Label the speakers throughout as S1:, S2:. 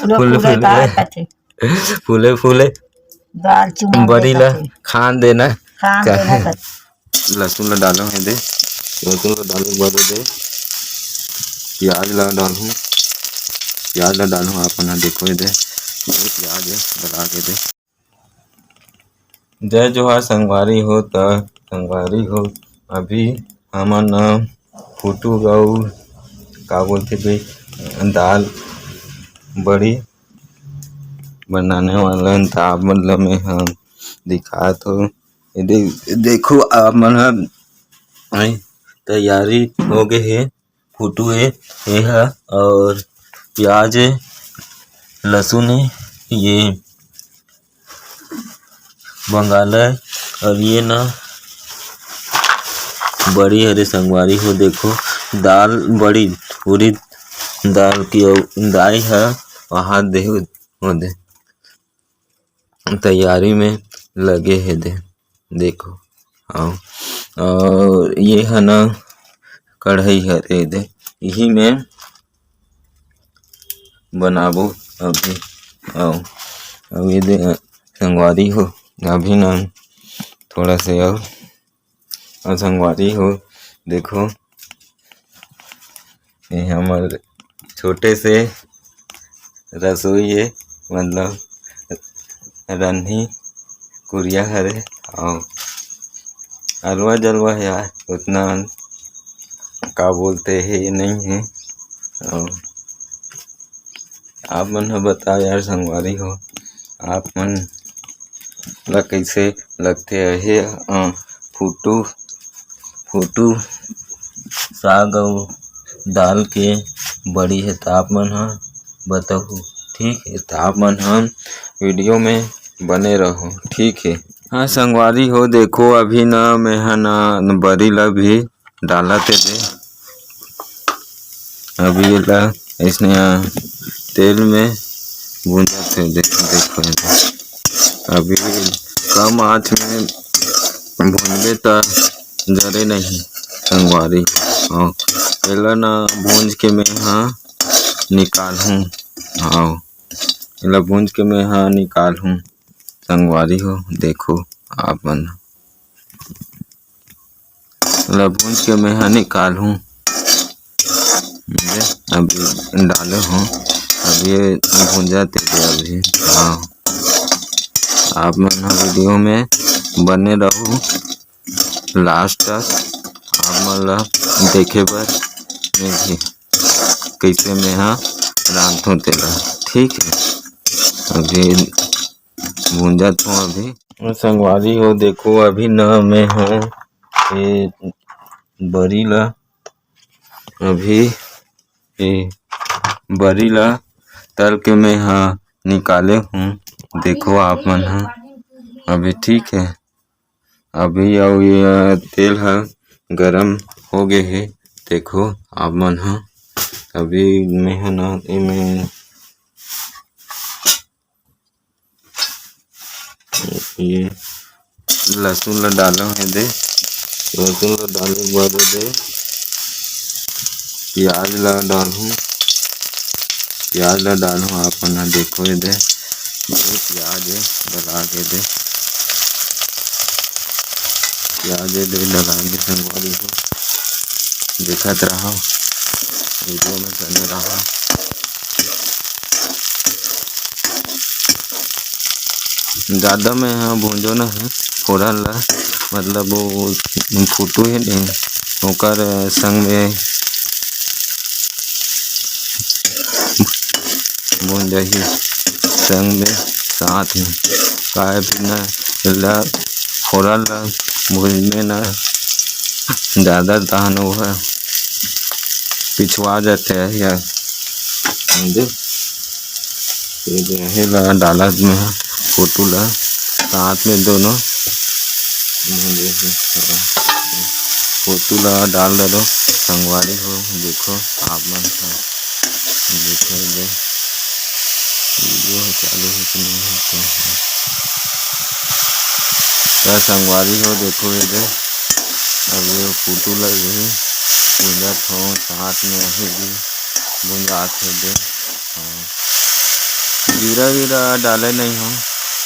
S1: फूले फूले फूले फूले
S2: दाल चुमा
S1: बड़ी ला खान देना
S2: देना
S1: लहसुन ला डालो है दे लहसुन ला डालो बड़े दे प्याज ला डालू आप देखो दे प्याज डला के दे। जय जोहार संगवारी हो त संगवारी हो अभी हमन फुटू गऊ का बोलते भाई दाल बड़ी बनाने वाला था मतलब में हम दिखा तो देखो आप मन तैयारी हो गए है फुटू है और प्याज है लहसुन है ये बंगाल है और ये ना बड़ी हरे संगवारी हो देखो दाल बड़ी पूरी दाल की दाई है वहाँ दे तैयारी में लगे है दे देखो हाँ और ये है ना कढ़ाई है दे यही में बनाबो अभी अब ये दे संगवारी हो अभी ना थोड़ा से और संगवारी हो देखो ये हमारे छोटे से रसोई है मतलब रन्ही कुरिया हरे और हलवा जलवा है यार उतना का बोलते हैं ये नहीं है और आप मन बताओ यार संगवारी हो आप मन ला कैसे लगते है फुटू साग और दाल के बड़ी है तो आप मन बताओ ठीक है तो आप मन हम वीडियो में बने रहो ठीक है। हाँ संगवारी हो देखो अभी ना मैं है ना बड़ी ला भी डाला थे दे अभी ला इसने तेल में भूंजा थे देखो अभी कम आँच में भूंजे तो जरे नहीं संगवारी हाँ पहला ना भूंज के मैं निकालूँ हाँ पहला भूंज के मैं निकालूँ संगवारी हो देखो आप मन भूंज के मैं निकालूँ अभी डाले हूँ अब ये भूंजा थे अभी हाँ आप मन वीडियो में बने रहो लास्ट तक आप मन देखे बर मिलही कैसे मैं रांधूँ तेला ठीक है। अभी भूंजत हूँ अभी संगवारी हो देखो अभी न मैं हूँ ये बड़ी ला अभी ये बड़ी ला तल के मैं निकाले हूँ देखो आप मन अभी ठीक है। अभी और ये तेल गरम हो गए है देखो आप मन अभी मैं है ना इमें ये लहसुन ला डालो है दे लहसुन ला डाले बाद दे प्याज ला डालूँ आप मन देखो दे प्याज डला के दे प्याज दे डला के संगवारी को देखत रहो वीडियो में बने रहो ज़्यादा में भूंजो न है फोरन ला मतलब वो फुटू है नहीं ओकर संग में भूंज ही संग में साथ में काय भी न फोरन ला भूंजने न ज़्यादा दहन वो है पिछवा जाते हैं या ला डाला में फोटू ला साथ में दोनों फोटू ला डाल दो संगवारी हो देखो आप मन देखो दे वीडियो चालू है कि नहीं होता है संगवारी हो देखो ये दे अब ये फोटू लगे भूंजत हो साथ में भी भूंजात है दे हाँ जीरा वीरा डाले नहीं हूँ,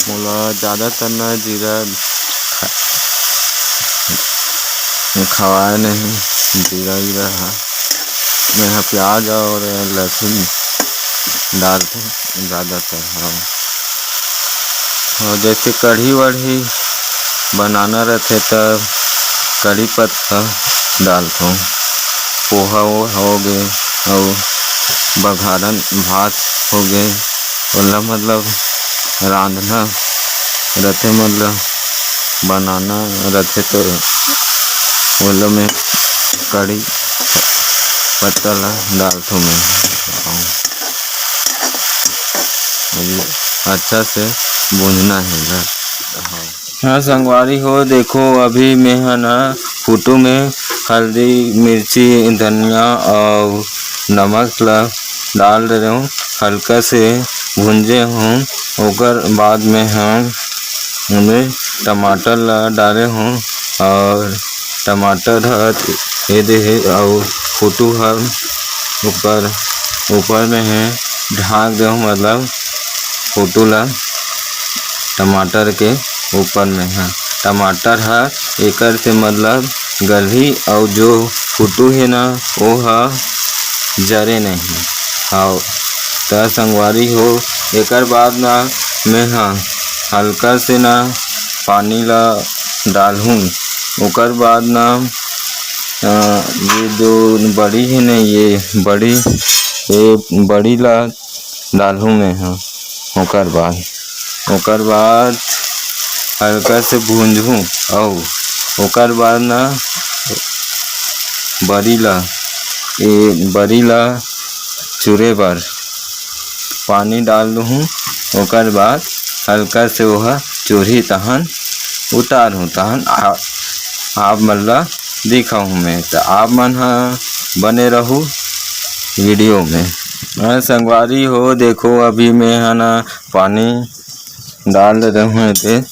S1: मोला ज़्यादातर न जीरा खवाए नहीं जीरा वीरा है। मैं यहाँ प्याज और लहसुन डालते ज़्यादातर। हाँ, और जैसे कढ़ी वढ़ी बनाना रहते तब कढ़ी पत्ता डालता हूँ। पोहा हो गए और बघारन भात हो गए, ओला मतलब रांधना रहते, मतलब बनाना रहते तो ओला में कढ़ी पत्ता ला डालता हूँ मैं। अच्छा से भूनना है। हाँ संगवारी हो, देखो अभी मैं है ना फोटो में हल्दी मिर्ची धनिया और नमक ला डाल दे रहा हूँ, हल्का से भूंजे हूँ। ओकर बाद में हम उनमें टमाटर ला डाले हूँ और टमाटर ये दे और फोटो हम ऊपर में है ढाक दे, मतलब फोटो ला टमाटर के ऊपर में है। टमाटर है एकर से मतलब गली और जो फोटो है ना वो है जरे नहीं। हाँ तो संगवारी हो, एकर बाद ना मैं हाँ हल्का से ना पानी ला डालूँ। ओकर बाद ना ये जो बड़ी है ना ये बड़ी ला डालूँ मैं। हाँ ओकर बाद हल्का से भूंजूँ और ओकर बाद ना बड़ी ला चूरे पर पानी डाल दूँ। ओकर बाद हल्का से वह चूरी तहन उतारूँ, तहन आप मतलब दिखाऊँ मैं। तो आप मन बने रहूँ वीडियो में। हाँ संगवारी हो, देखो अभी मैं है ना पानी डाल रहे हूँ, इसे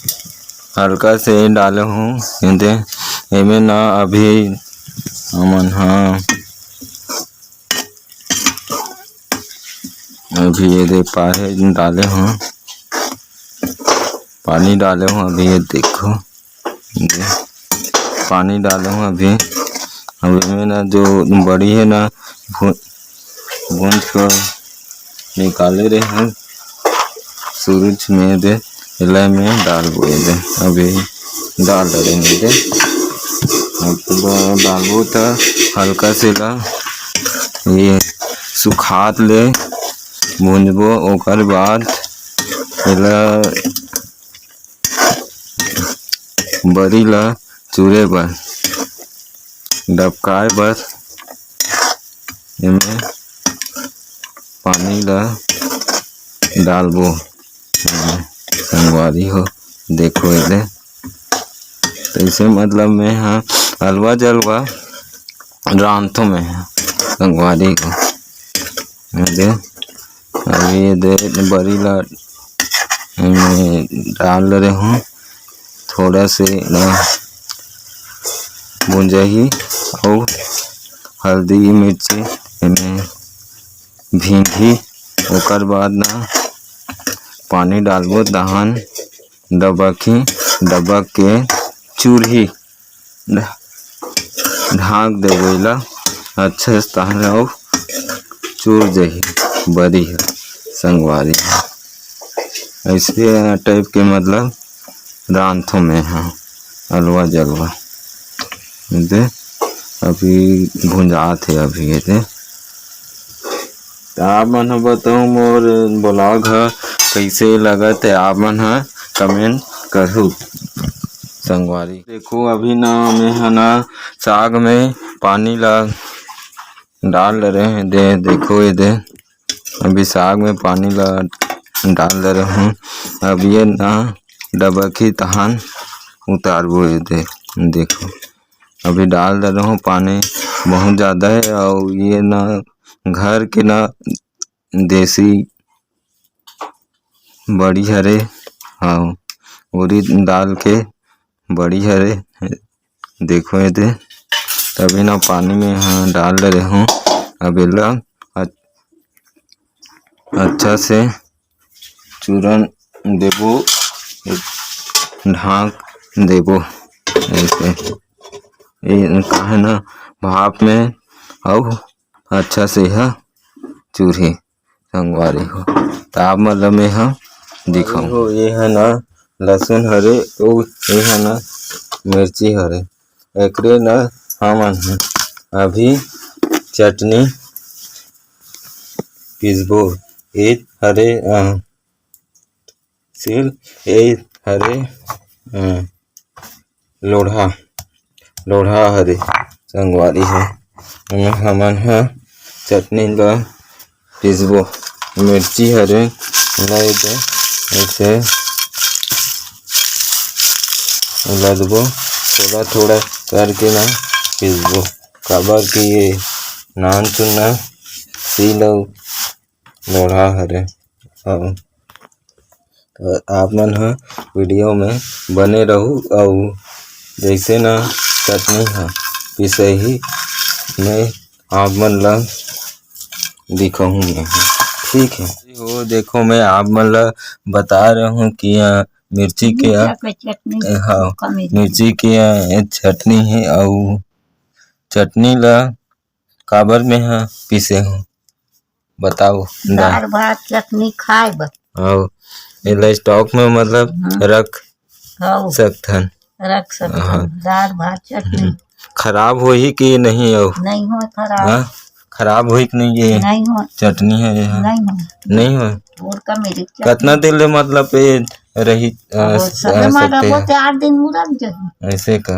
S1: हल्का से डाले हूँ इनमें ना अभी हमन हाँ अभी ये दे पानी डाले हूँ, पानी डाले हूँ अभी। ये देखो पानी डाले हूँ अभी। अभी में ना जो बड़ी है ना भूंज को निकाले रहे हैं सूरज में दे इलाय में डाल बोए दे। अभी डाल देंगे दे डालबो तो हल्का से ला ये सुखात ले भूंजबो। ओकर बाद बड़ी ला चूरे पर डबकाए बर इनमें पानी ला डालबो। संगवारी हो देखो इधर तो इसे मतलब मैं हाँ हलवा जलवा रांधो में है संगवारी को। दे अभी ये दे बड़ी ला डाल रहे हूँ, थोड़ा से ना भुंजही और हल्दी मिर्ची इनमें भींगी। ओकर बाद ना पानी डालबो, दहन दबक के चूल्ही ढाक देबो ला अच्छे से, तहन और चूर जही बड़ी है संगवारी। ऐसे टाइप के मतलब रांधो में हाँ हलवा जलवा दे। अभी भुंजात है अभी ये दे। आप मन बताओ मोर ब्लॉग है कैसे लगत है, आप मन कमेंट करूँ संगवारी। देखो अभी ना मैं है ना साग में पानी ला डाल रहे हैं दे। देखो ये दे अभी साग में पानी ला डाल रहे हूँ। अब ये ना डबकी तहन उतारबो ये दे। देखो अभी डाल दे रहा हूँ, पानी बहुत ज़्यादा है और ये ना घर के ना देसी बड़ी हरे हाँ उड़द डाल के बड़ी हरे देखो ये दे। तभी ना पानी में हाँ डाल रहे हूँ। अब इला अच्छा से चूरन देबो, ढाक देबो ऐसे। ये काहे ना भाप में अउ अच्छा से यह चूरही संगवारी हो। तो आप मतलब में ह दिखाऊँ ये है ना लहसुन हरे अउ ये है ना मिर्ची हरे। एकरे ना हमन अभी चटनी पीसबो। ये हरे सिल ये हरे लोढ़ा हरे संगवारी है। हमन ह चटनी ला पीसबो। मिर्ची हरे नहीं दे ऐसे लदबो, थोड़ा थोड़ा करके ना पीसबो। काबर कि ये नान चुना सील अउ लोढ़ा हरे। आप मन ह वीडियो में बने रहू अउ जैसे ना चटनी ह पिसही मैं आप मन ला दिखाऊँ मैं। ठीक है वो देखो मैं आप मन ला बता रहा हूँ कि मिर्ची के हाँ मिर्ची के चटनी है अउ चटनी ला काबर में है पीसे हूँ बताओ।
S2: दाल भात चटनी खाए बर
S1: और ये स्टॉक में मतलब रख सकथन।
S2: रख सकथन दाल भात चटनी।
S1: खराब होही कि नहीं हो?
S2: नहीं हो खराब।
S1: खराब होई कि नहीं ये
S2: नहीं हो
S1: चटनी है ये नहीं हो।
S2: और का मेरी
S1: कितना दिन ले मतलब ये रही सकते हैं?
S2: 8 दिन मुरक जाही
S1: ऐसे का।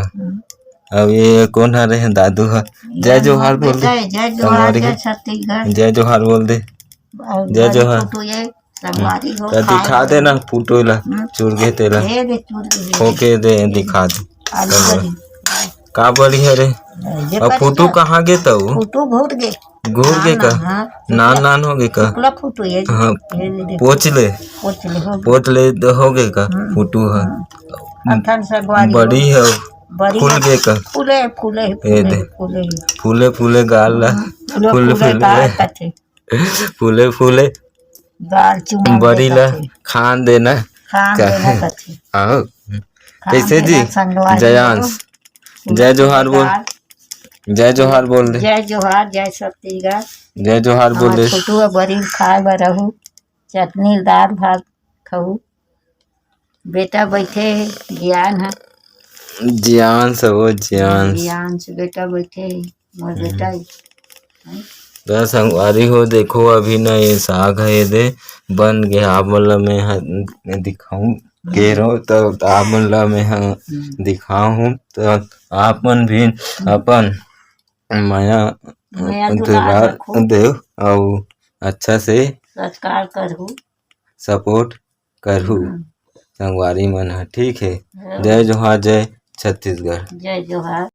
S1: अब ये कौन आ रहे हैं दादू है? जय जोहार बोल दे।
S2: जय जोहार जय छत्तीसगढ़।
S1: जय जोहार बोल दे। जय जोहार तो दिखा दे ना फोटो ला चूर के तेला होके दे दिखा दे का बड़ी है रे। अब फोटो कहाँ गे तो
S2: फोटो
S1: घूर गे का नान हो गे का हाँ पोछ ले तो हो गे का फोटो है बड़ी है फूल गे का फूले गाल ला फूले बड़ी ला खान देना आओ कैसे जी जयांश जय जोहार बोल। जय जोहार बोल दे।
S2: जय जोहार जय छत्तीसगढ़।
S1: जय जोहार बोल दे।
S2: फोटो बड़ी खाए बर रहू चटनी दाल भात खाऊ। बेटा बैठे ज्ञान है
S1: ज्ञान से वो ज्ञान
S2: से बेटा बैठे मोर बेटा
S1: बस संगवारी हो देखो अभी ना ये साग है ये दे बन गया। आप मतलब मैं दिखाऊं के रहो तो आप मतलब मैं दिखाऊं तो आप मन भी अपन माया दुलार देव और अच्छा से सपोर्ट करहु संगवारी मन है। ठीक है जय जोहार जय छत्तीसगढ़।
S2: जय जोहार।